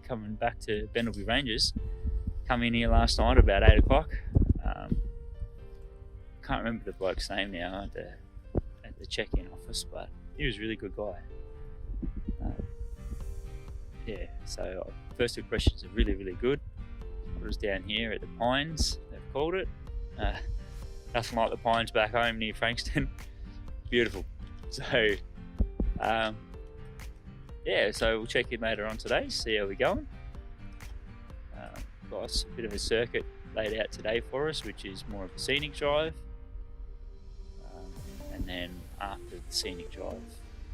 coming back to Bendleby Ranges. Come in here last night about 8 o'clock. Can't remember the bloke's name now at the check-in office, but he was a really good guy. Yeah, so first impressions are really, really good. I was down here at the Pines, they've called it. Nothing like the Pines back home near Frankston. Beautiful. So, yeah, so we'll check in later on today, see how we're going. Got a bit of a circuit laid out today for us, which is more of a scenic drive. And then after the scenic drive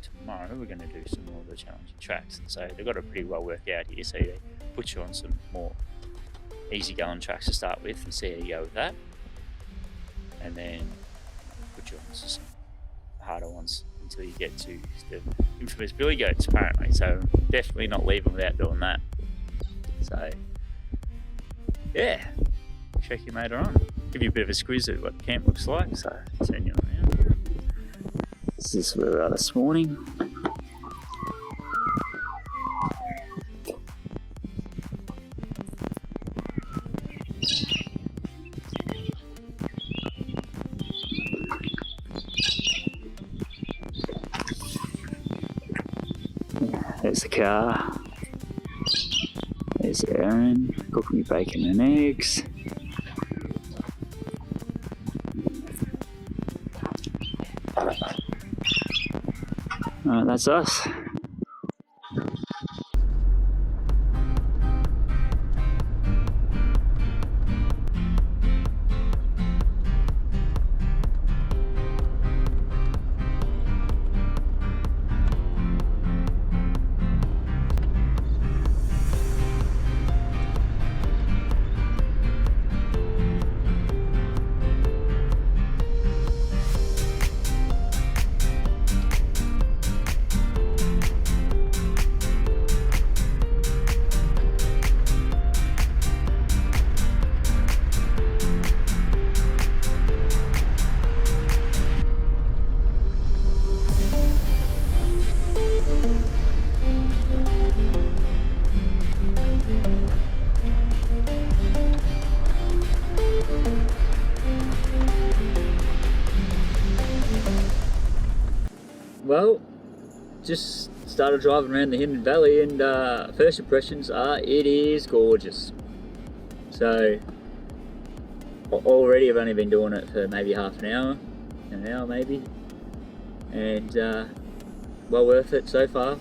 tomorrow, we're going to do some more of the challenging tracks. And so they've got it pretty well worked out here, so they put you on some more easy-going tracks to start with and see how you go with that. And then put you on some harder ones until you get to the infamous billy goats, apparently. So definitely not leaving without doing that. So yeah, check you later on. Give you a bit of a squiz at what the camp looks like. So turn you around. This is where we are this morning. There's the car. There's Aaron cooking me bacon and eggs. That's us. Well, just started driving around the Hidden Valley, and first impressions are it is gorgeous. So already I've only been doing it for maybe half an hour maybe, and well worth it so far.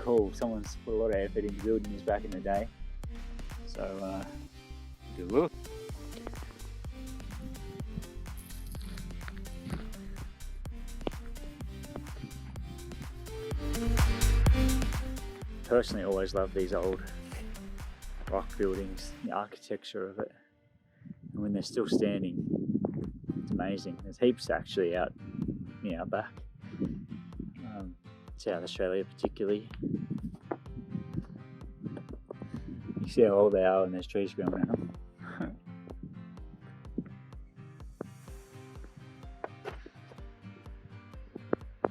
cool. Someone's put a lot of effort into building this back in the day. So, good look. Personally, I always love these old rock buildings, the architecture of it. And when they're still standing, it's amazing. There's heaps actually out back. South Australia particularly. You see how old they are and there's trees growing around them.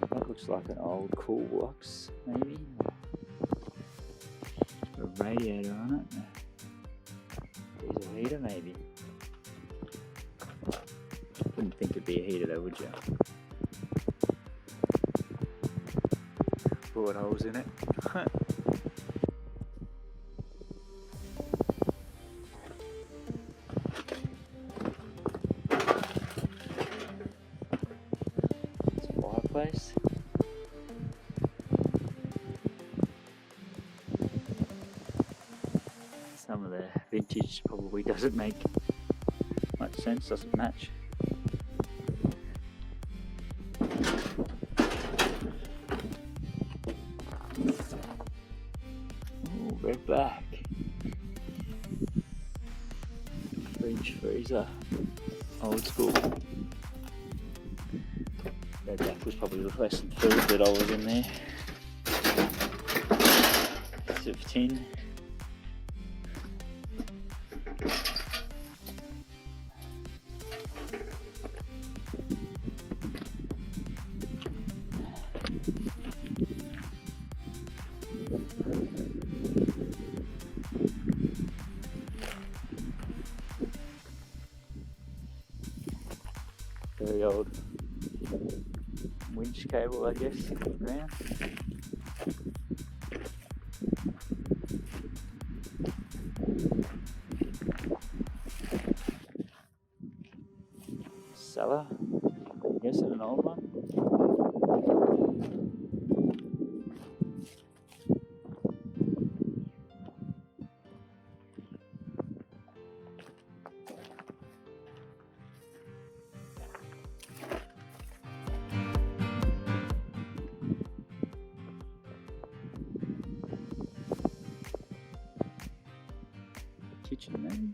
That looks like an old cool box, maybe. Got a radiator on it. Diesel heater, maybe. Wouldn't think it'd be a heater though, would you? Bullet holes in it. It's a fireplace. Some of the vintage probably doesn't make much sense, doesn't match. Red back. French freezer. Old school. Red back was probably less than $30 in there. It's of tin. Very old winch cable, I guess, around. Cellar, I guess, an old one. Kitchen maybe.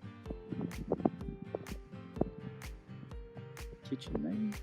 Kitchen maybe.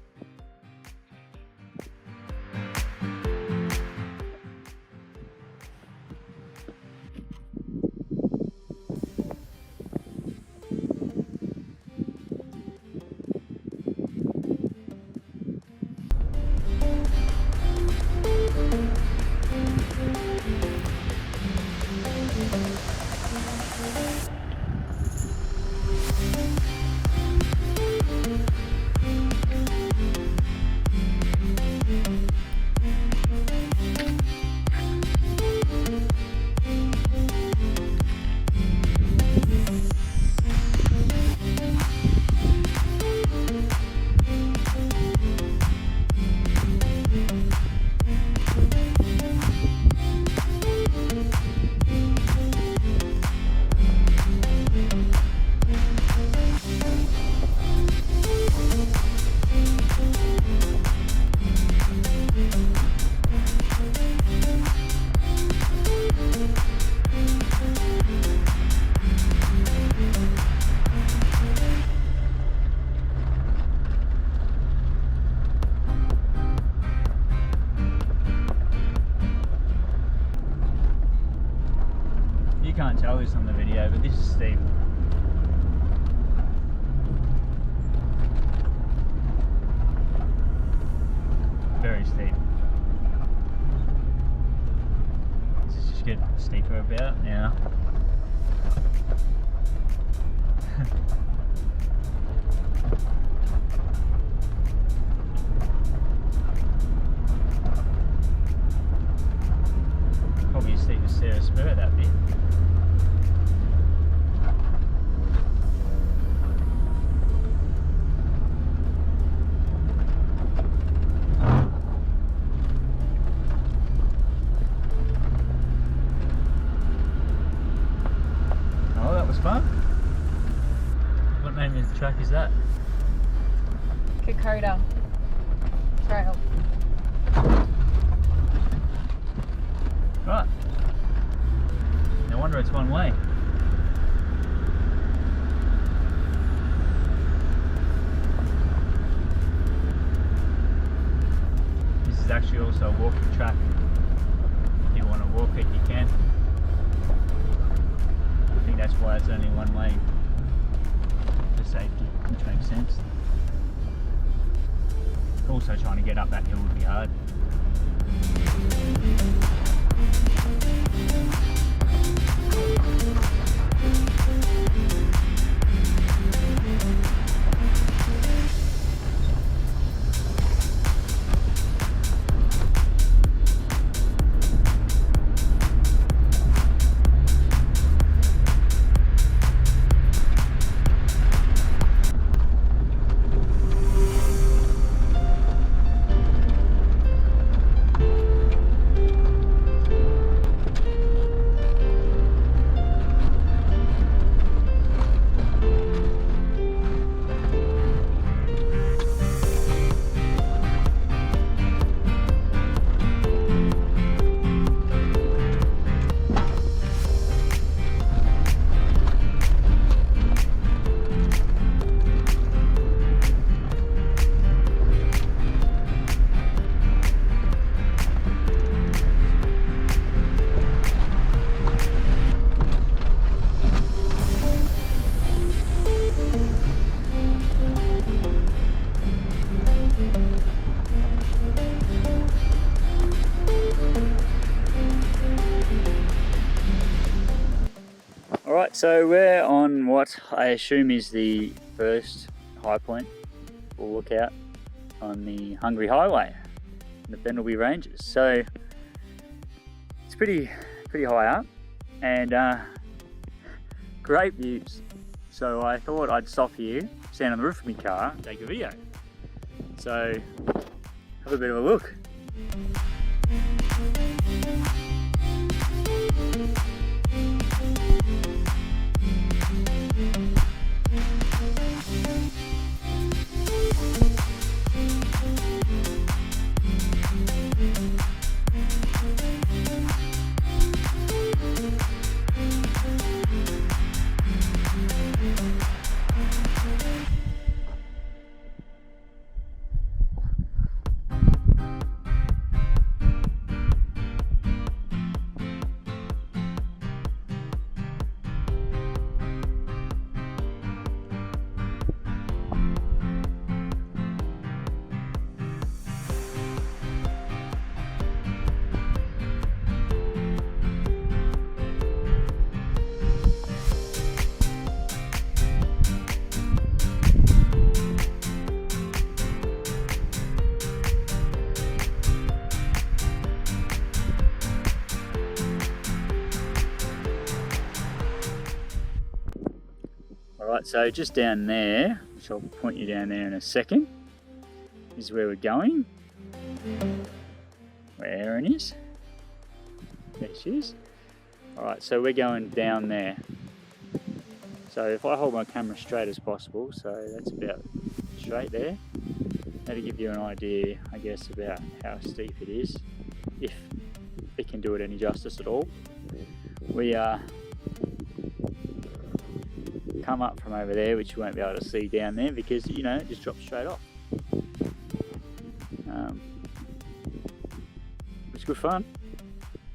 You can't tell this on the video, but this is steep. Very steep. This is just getting steeper about now. Probably steep as Sarah Spur, that bit. fun. What name of the track is that? Kokoda Trail. Right. No wonder it's one way. This is actually also a walking track. If you want to walk it, you can. I think that's why it's only one way, for safety, which makes sense. Also, trying to get up that hill would be hard. Alright, so we're on what I assume is the first high point we'll look out on the Hungry Highway, the Bendleby Ranges. So it's pretty high up and great views. So I thought I'd stop here, stand on the roof of my car, and take a video. So have a bit of a look. Alright, so just down there, which I'll point you down there in a second, is where we're going. Where Erin is. There she is. Alright, so we're going down there. So if I hold my camera straight as possible, so that's about straight there, that'll give you an idea, I guess, about how steep it is, if it can do it any justice at all. We come up from over there, which you won't be able to see down there because, you know, it just drops straight off. It's good fun,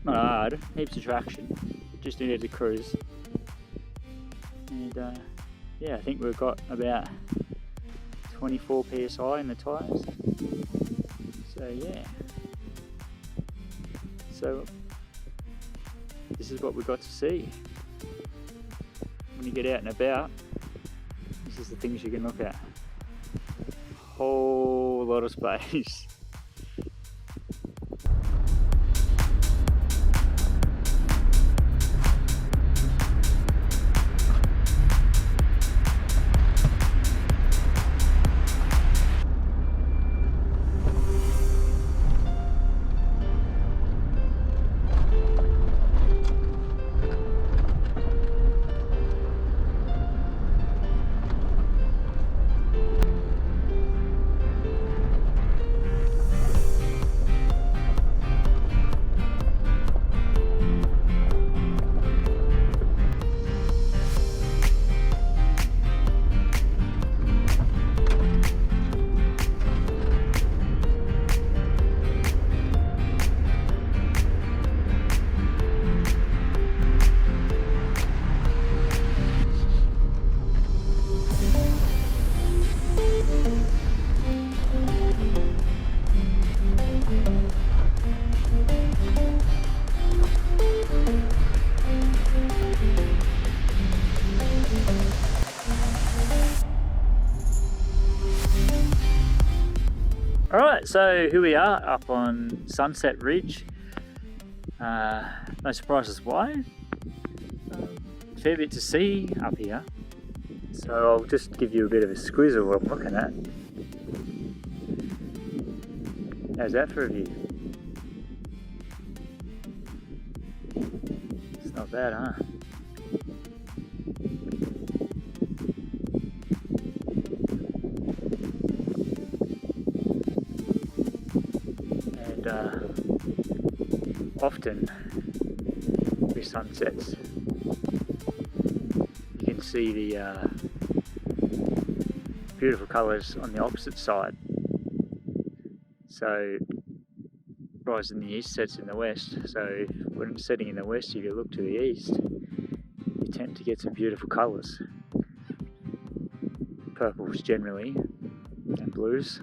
not hard, heaps of traction, just needed to cruise. And yeah, I think we've got about 24 psi in the tyres. So yeah, so this is what we got to see. When you get out and about, this is the things you can look at. Whole lot of space. Alright, so here we are up on Sunset Ridge. No surprises why. Fair bit to see up here. So I'll just give you a bit of a squiz of what I'm looking at. How's that for a view? It's not bad, huh? And often with sunsets you can see the beautiful colours on the opposite side. So rise in the east, sets in the west. So when it's setting in the west, if you look to the east, you tend to get some beautiful colours. Purples generally, and blues.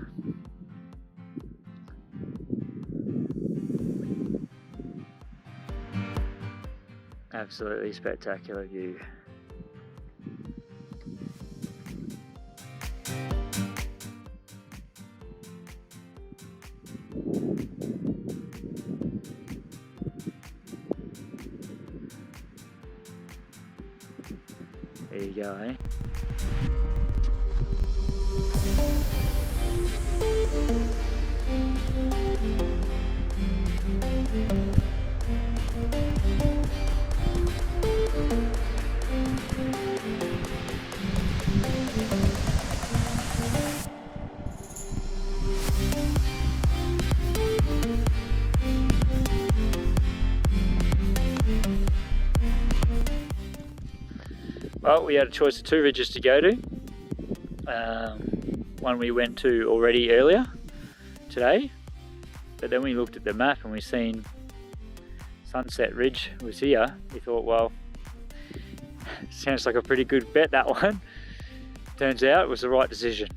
Absolutely spectacular view. There you go, eh? Well, we had a choice of two ridges to go to. One we went to already earlier today, but then we looked at the map and we seen Sunset Ridge was here. We thought, well, sounds like a pretty good bet, that one. Turns out it was the right decision.